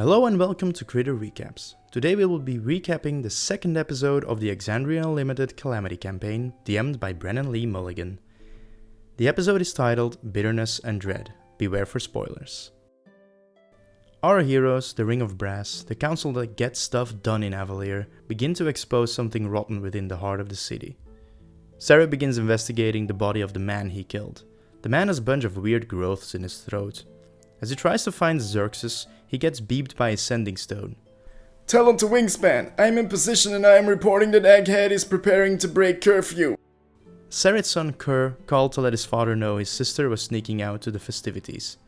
Hello and welcome to Critter Recaps. Today we will be recapping the second episode of the Exandria Unlimited Calamity campaign, DM'd by Brennan Lee Mulligan. The episode is titled Bitterness and Dread. Beware for spoilers. Our heroes, the Ring of Brass, the council that gets stuff done in Avalier, begin to expose something rotten within the heart of the city. Sarah begins investigating the body of the man he killed. The man has a bunch of weird growths in his throat. As he tries to find Xerxes, he gets beeped by a sending stone. Talon to Wingspan, I am in position and I am reporting that Egghead is preparing to break curfew. Sarit's son Kerr called to let his father know his sister was sneaking out to the festivities.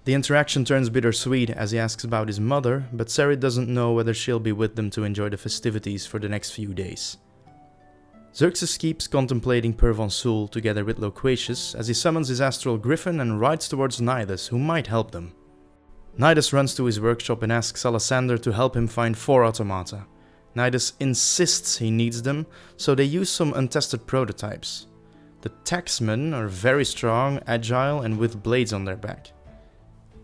The interaction turns bittersweet as he asks about his mother, but Sarit doesn't know whether she'll be with them to enjoy the festivities for the next few days. Xerxes keeps contemplating Pervonsul together with Loquacious as he summons his astral griffin and rides towards Nidus, who might help them. Nidus runs to his workshop and asks Alessander to help him find 4 automata. Nidus insists he needs them, so they use some untested prototypes. The taxmen are very strong, agile, and with blades on their back.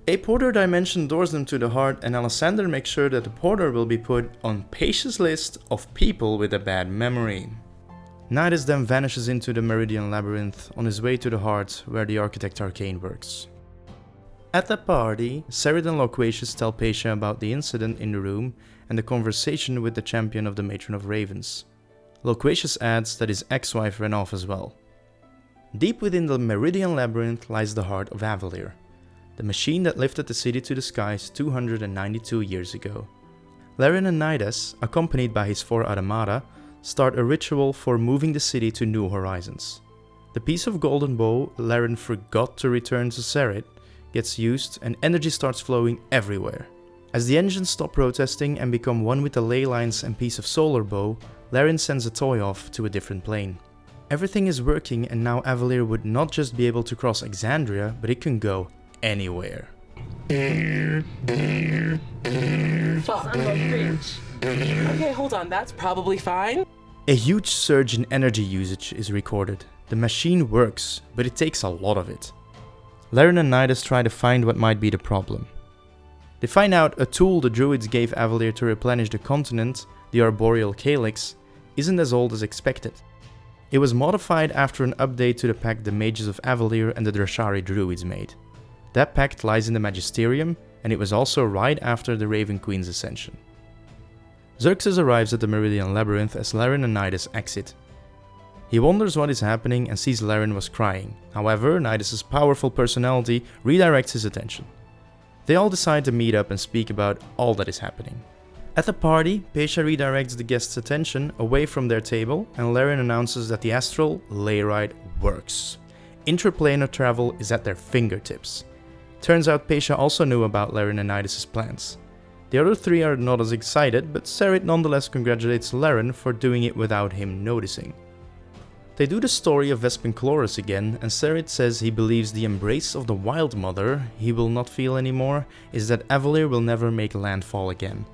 A porter dimension doors them to the heart, and Alessander makes sure that the porter will be put on Patia's list of people with a bad memory. Nidus then vanishes into the Meridian Labyrinth on his way to the heart where the Architect Arcane works. At the party, Sarit and Loquacious tell Patia about the incident in the room and the conversation with the champion of the Matron of Ravens. Loquacious adds that his ex-wife ran off as well. Deep within the Meridian Labyrinth lies the heart of Avalier, the machine that lifted the city to the skies 292 years ago. Laren and Nidus, accompanied by his 4 automata, start a ritual for moving the city to new horizons. The piece of golden bow Laren forgot to return to Sarit gets used and energy starts flowing everywhere. As the engines stop protesting and become one with the ley lines and piece of solar bow, Laren sends a toy off to a different plane. Everything is working and now Avalier would not just be able to cross Exandria, but it can go anywhere. Fuck, I'm a cringe. Okay, hold on, that's probably fine. A huge surge in energy usage is recorded. The machine works, but it takes a lot of it. Laren and Nidus try to find what might be the problem. They find out a tool the druids gave Avalier to replenish the continent, the Arboreal Calyx, isn't as old as expected. It was modified after an update to the pact the mages of Avalier and the Drashari druids made. That pact lies in the Magisterium, and it was also right after the Raven Queen's ascension. Xerxes arrives at the Meridian Labyrinth as Laren and Nidus exit. He wonders what is happening and sees Laren was crying. However, Nidus' powerful personality redirects his attention. They all decide to meet up and speak about all that is happening. At the party, Patia redirects the guests' attention away from their table and Laren announces that the astral ley ride works. Intraplanar travel is at their fingertips. Turns out Patia also knew about Laren and Nidus' plans. The other 3 are not as excited, but Sarit nonetheless congratulates Laren for doing it without him noticing. They do the story of Vespin again, and Sarit says he believes the embrace of the Wild Mother he will not feel anymore is that Avalier will never make landfall again.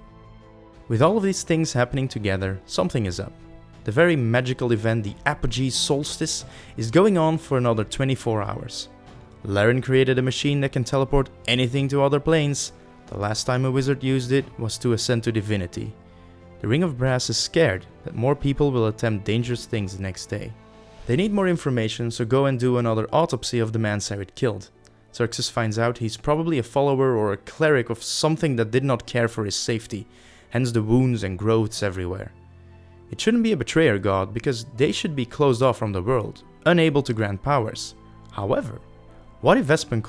With all of these things happening together, something is up. The very magical event, the Apogee Solstice, is going on for another 24 hours. Laren created a machine that can teleport anything to other planes. The last time a wizard used it was to ascend to divinity. The Ring of Brass is scared that more people will attempt dangerous things the next day. They need more information, so go and do another autopsy of the man Sarit killed. Xerxes finds out he's probably a follower or a cleric of something that did not care for his safety, hence the wounds and growths everywhere. It shouldn't be a betrayer god, because they should be closed off from the world, unable to grant powers. However, what if Vespin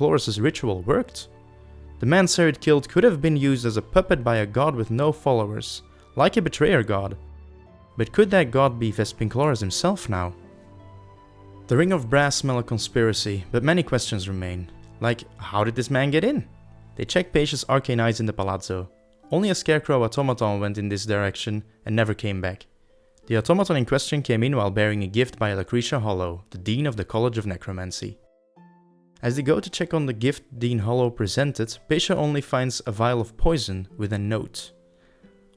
ritual worked? The man Sarit killed could have been used as a puppet by a god with no followers, like a betrayer god. But could that god be Vespin himself now? The Ring of Brass smell a conspiracy, but many questions remain. Like, how did this man get in? They check Patia's arcane eyes in the palazzo. Only a scarecrow automaton went in this direction and never came back. The automaton in question came in while bearing a gift by Lucretia Hollow, the Dean of the College of Necromancy. As they go to check on the gift Dean Hollow presented, Patia only finds a vial of poison with a note.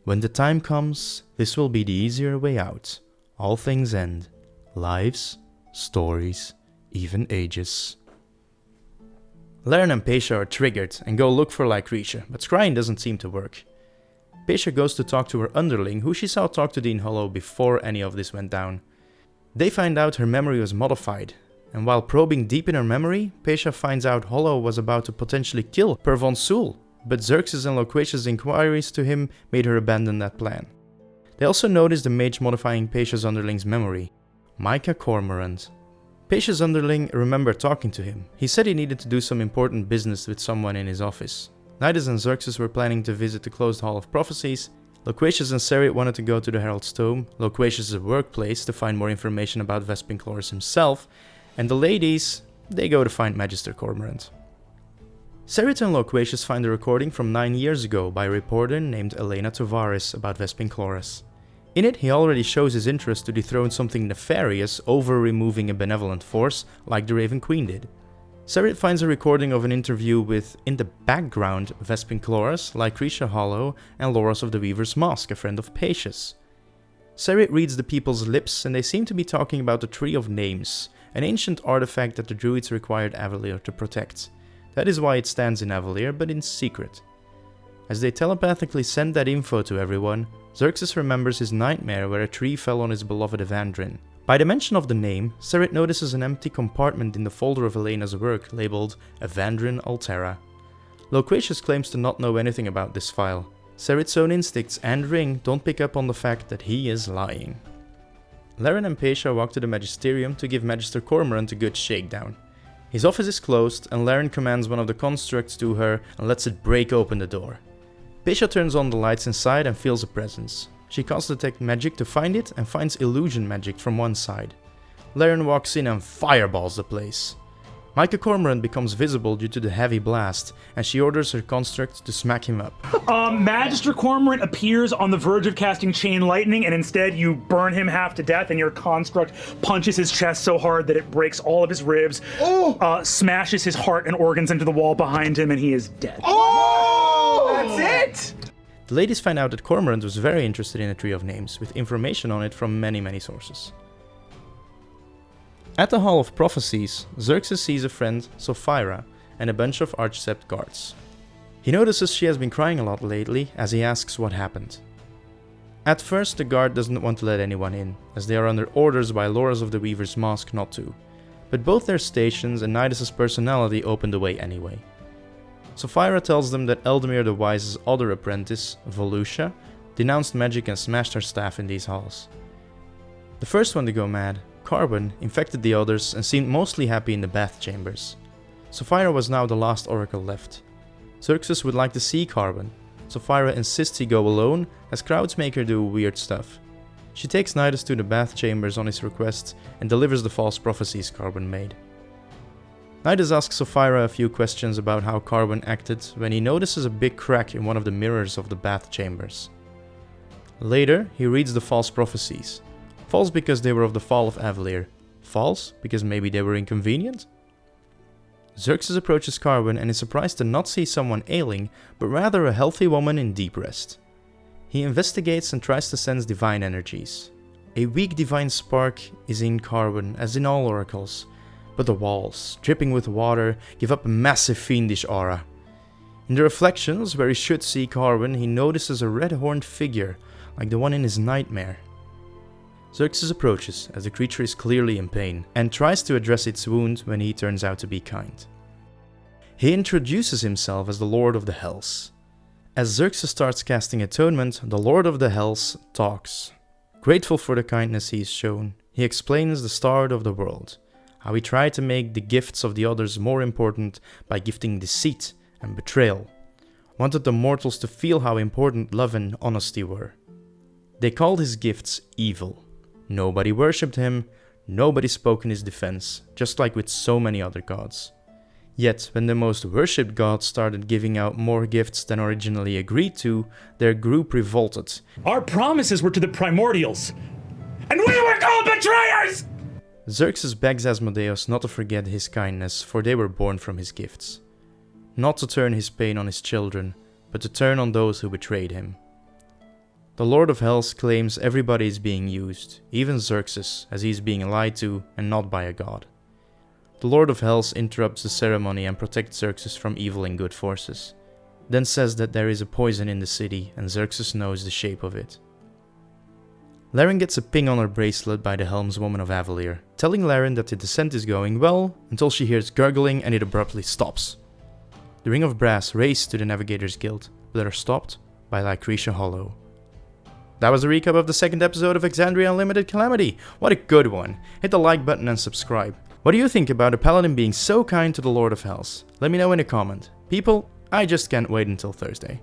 When the time comes, this will be the easier way out. All things end. Lives, stories, even ages. Laren and Pesha are triggered and go look for Lycretia, but scrying doesn't seem to work. Pesha goes to talk to her underling, who she saw talk to Dean Hollow before any of this went down. They find out her memory was modified, and while probing deep in her memory, Pesha finds out Hollow was about to potentially kill Per Von Sool, but Xerxes and Loquacious' inquiries to him made her abandon that plan. They also notice the mage modifying Pesha's underling's memory, Micah Cormorant. Pesha's underling remembered talking to him. He said he needed to do some important business with someone in his office. Nidus and Xerxes were planning to visit the closed Hall of Prophecies. Loquacious and Serit wanted to go to the Herald's Tome, Loquacious' workplace, to find more information about Vespin Chloris himself, and the ladies, they go to find Magister Cormorant. Serit and Loquacious find a recording from 9 years ago by a reporter named Elena Tovaris about Vespin Chloris. In it, he already shows his interest to dethrone something nefarious over removing a benevolent force like the Raven Queen did. Serit finds a recording of an interview with, in the background, Vespin Chloris, Lycretia Hollow, and Loras of the Weaver's Mask, a friend of Pesha's. Serit reads the people's lips, and they seem to be talking about the Tree of Names, an ancient artifact that the Druids required Avalier to protect. That is why it stands in Avalier, but in secret. As they telepathically send that info to everyone, Xerxes remembers his nightmare where a tree fell on his beloved Evandrin. By the mention of the name, Serit notices an empty compartment in the folder of Elena's work labeled Evandrin Altera. Loquacious claims to not know anything about this file. Serit's own instincts and ring don't pick up on the fact that he is lying. Laren and Pesha walk to the Magisterium to give Magister Cormorant a good shakedown. His office is closed, and Laren commands one of the constructs to her and lets it break open the door. Pesha turns on the lights inside and feels a presence. She casts Detect Magic to find it and finds Illusion Magic from one side. Laren walks in and fireballs the place. Micah Cormorant becomes visible due to the heavy blast, and she orders her construct to smack him up. Magister Cormorant appears on the verge of casting Chain Lightning, and instead you burn him half to death, and your construct punches his chest so hard that it breaks all of his ribs, smashes his heart and organs into the wall behind him, and he is dead. That's it! The ladies find out that Cormorant was very interested in the Tree of Names, with information on it from many sources. At the Hall of Prophecies, Xerxes sees a friend, Sophira, and a bunch of Archsept guards. He notices she has been crying a lot lately, as he asks what happened. At first, the guard doesn't want to let anyone in, as they are under orders by Loras of the Weaver's Mask not to, but both their stations and Nidus' personality open the way anyway. Sophira tells them that Eldamir the Wise's other apprentice, Volusia, denounced magic and smashed her staff in these halls. The first one to go mad, Carbon, infected the others and seemed mostly happy in the bath chambers. Sophira was now the last oracle left. Xerxes would like to see Carbon. Sophira insists he go alone, as crowds make her do weird stuff. She takes Nidus to the bath chambers on his request and delivers the false prophecies Carbon made. Nidus asks Sophira a few questions about how Carbon acted when he notices a big crack in one of the mirrors of the bath chambers. Later, he reads the false prophecies. False because they were of the fall of Avalier. False because maybe they were inconvenient? Xerxes approaches Carbon and is surprised to not see someone ailing, but rather a healthy woman in deep rest. He investigates and tries to sense divine energies. A weak divine spark is in Carbon, as in all oracles, but the walls, dripping with water, give up a massive fiendish aura. In the reflections, where he should see Carbon, he notices a red-horned figure, like the one in his nightmare. Xerxes approaches, as the creature is clearly in pain, and tries to address its wound when he turns out to be kind. He introduces himself as the Lord of the Hells. As Xerxes starts casting Atonement, the Lord of the Hells talks. Grateful for the kindness he is shown, he explains the start of the world, how he tried to make the gifts of the others more important by gifting deceit and betrayal, wanted the mortals to feel how important love and honesty were. They called his gifts evil. Nobody worshipped him, nobody spoke in his defense, just like with so many other gods. Yet, when the most worshipped gods started giving out more gifts than originally agreed to, their group revolted. Our promises were to the primordials, and we were called betrayers! Xerxes begs Asmodeus not to forget his kindness, for they were born from his gifts. Not to turn his pain on his children, but to turn on those who betrayed him. The Lord of Hells claims everybody is being used, even Xerxes, as he is being lied to and not by a god. The Lord of Hells interrupts the ceremony and protects Xerxes from evil and good forces. Then says that there is a poison in the city and Xerxes knows the shape of it. Laren gets a ping on her bracelet by the helmswoman of Avalier, telling Laren that the descent is going well until she hears gurgling and it abruptly stops. The Ring of Brass race to the Navigators Guild, but are stopped by Lycretia Hollow. That was a recap of the second episode of Exandria Unlimited Calamity. What a good one. Hit the like button and subscribe. What do you think about a paladin being so kind to the Lord of Hells? Let me know in a comment. People, I just can't wait until Thursday.